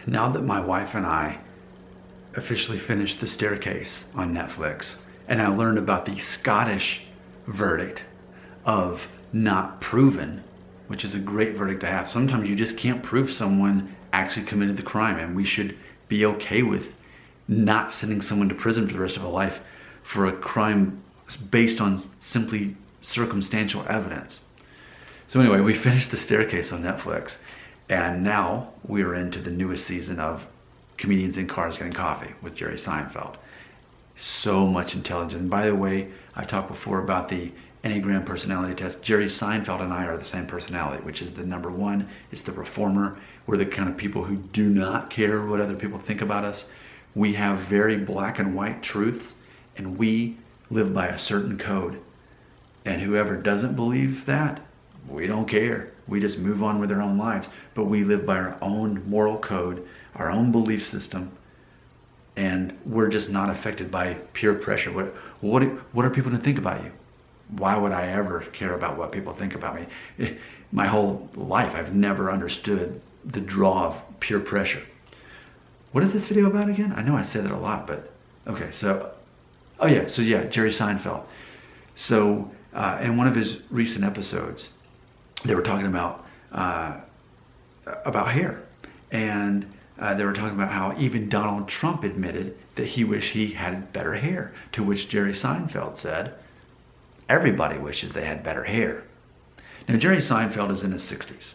Now that my wife and I officially finished The Staircase on Netflix, and I learned about the Scottish verdict of not proven, which is a great verdict to have. Sometimes you just can't prove someone actually committed the crime, and we should be okay with not sending someone to prison for the rest of their life for a crime based on simply circumstantial evidence. So anyway, we finished The Staircase on Netflix, and now we're into the newest season of Comedians in Cars Getting Coffee with Jerry Seinfeld. So much intelligence. And by the way, I talked before about the Enneagram personality test. Jerry Seinfeld and I are the same personality, which is the number one. It's the reformer. We're the kind of people who do not care what other people think about us. We have very black and white truths, and we live by a certain code. And whoever doesn't believe that, we don't care. We just move on with our own lives. But we live by our own moral code, our own belief system, and we're just not affected by peer pressure. What are people going to think about you? Why would I ever care about what people think about me? My whole life, I've never understood the draw of peer pressure. What is this video about again? I know I said it a lot, but okay. So Jerry Seinfeld. So in one of his recent episodes, they were talking about hair, and they were talking about how even Donald Trump admitted that he wished he had better hair, to which Jerry Seinfeld said, everybody wishes they had better hair. Now, Jerry Seinfeld is in his 60s,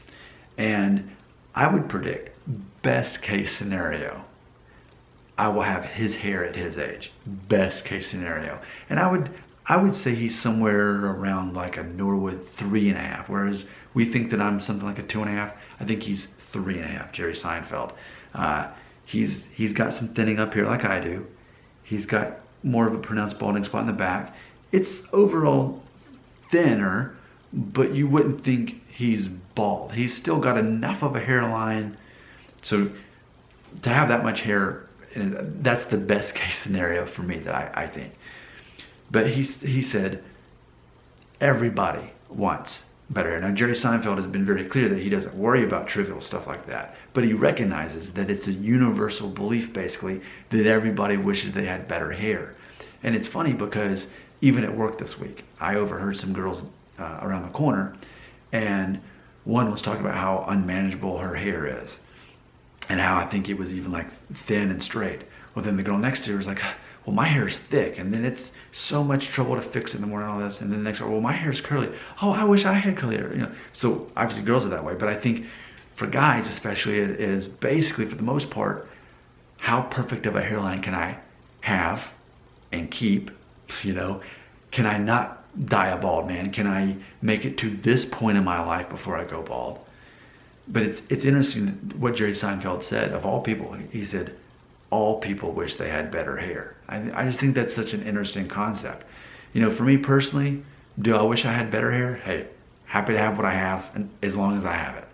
and I would predict, best case scenario, I will have his hair at his age. Best case scenario. And I would say he's somewhere around like a Norwood 3.5, whereas we think that I'm something like a 2.5. I think he's 3.5, Jerry Seinfeld. He's got some thinning up here like I do. He's got more of a pronounced balding spot in the back. It's overall thinner, but you wouldn't think he's bald. He's still got enough of a hairline. So to have that much hair, that's the best case scenario for me that I think. But he said everybody wants better hair. Now, Jerry Seinfeld has been very clear that he doesn't worry about trivial stuff like that, but he recognizes that it's a universal belief, basically, that everybody wishes they had better hair. And it's funny because even at work this week, I overheard some girls around the corner, and one was talking about how unmanageable her hair is, and how I think it was even like thin and straight. Well, then the girl next to her was like, well, my hair's thick, and then it's so much trouble to fix it in the morning and all this. And then the next one, well, my hair's curly. Oh, I wish I had curly hair. You know, so obviously girls are that way, but I think for guys especially, it is basically, for the most part, how perfect of a hairline can I have and keep? You know, can I not die a bald man? Can I make it to this point in my life before I go bald? But it's interesting what Jerry Seinfeld said. Of all people, he said, all people wish they had better hair. I just think that's such an interesting concept. You know, for me personally, do I wish I had better hair? Hey, happy to have what I have, and as long as I have it.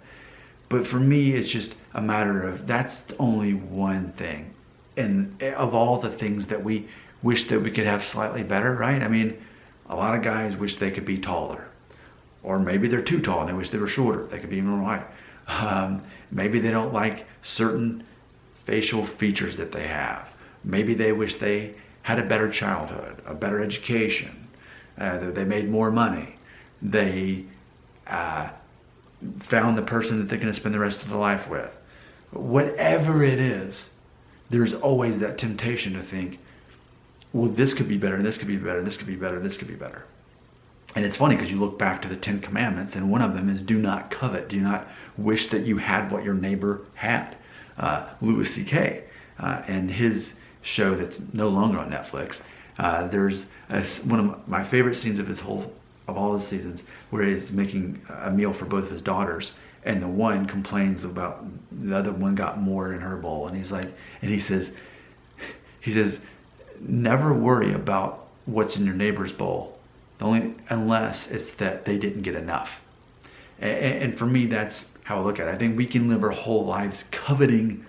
But for me, it's just a matter of, that's only one thing. And of all the things that we wish that we could have slightly better, right? I mean, a lot of guys wish they could be taller. Or maybe they're too tall and they wish they were shorter. They could be even more height. Maybe they don't like certain facial features that they have. Maybe they wish they had a better childhood, a better education, that they made more money. They found the person that they're going to spend the rest of their life with. Whatever it is, there's always that temptation to think, well, this could be better, and this could be better, this could be better, this could be better. And it's funny because you look back to the 10 Commandments, and one of them is do not covet, do not wish that you had what your neighbor had. Louis C.K. And his show that's no longer on Netflix, there's one of my favorite scenes of all the seasons, where he's making a meal for both of his daughters, and the one complains about the other one got more in her bowl, and he says, never worry about what's in your neighbor's bowl, unless it's that they didn't get enough. And for me, that's how I look at it. I think we can live our whole lives coveting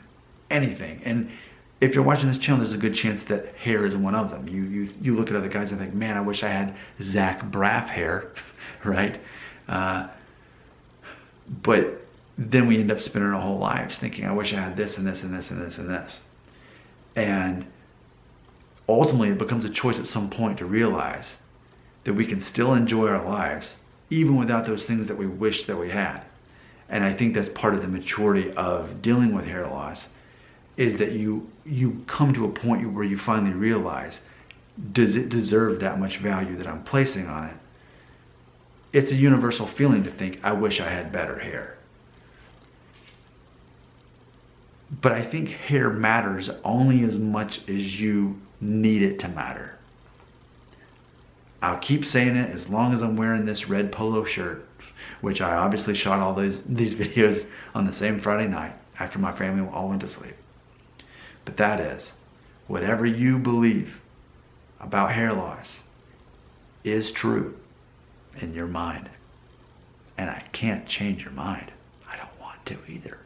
anything. And if you're watching this channel, there's a good chance that hair is one of them. You look at other guys and think, man, I wish I had Zach Braff hair, right? But then we end up spending our whole lives thinking, I wish I had this and this and this and this and this. And ultimately, it becomes a choice at some point to realize that we can still enjoy our lives even without those things that we wish that we had. And I think that's part of the maturity of dealing with hair loss, is that you come to a point where you finally realize, does it deserve that much value that I'm placing on it? It's a universal feeling to think, I wish I had better hair. But I think hair matters only as much as you need it to matter. I'll keep saying it as long as I'm wearing this red polo shirt, which I obviously shot all these videos on the same Friday night after my family all went to sleep. But that is, whatever you believe about hair loss is true in your mind. And I can't change your mind. I don't want to either.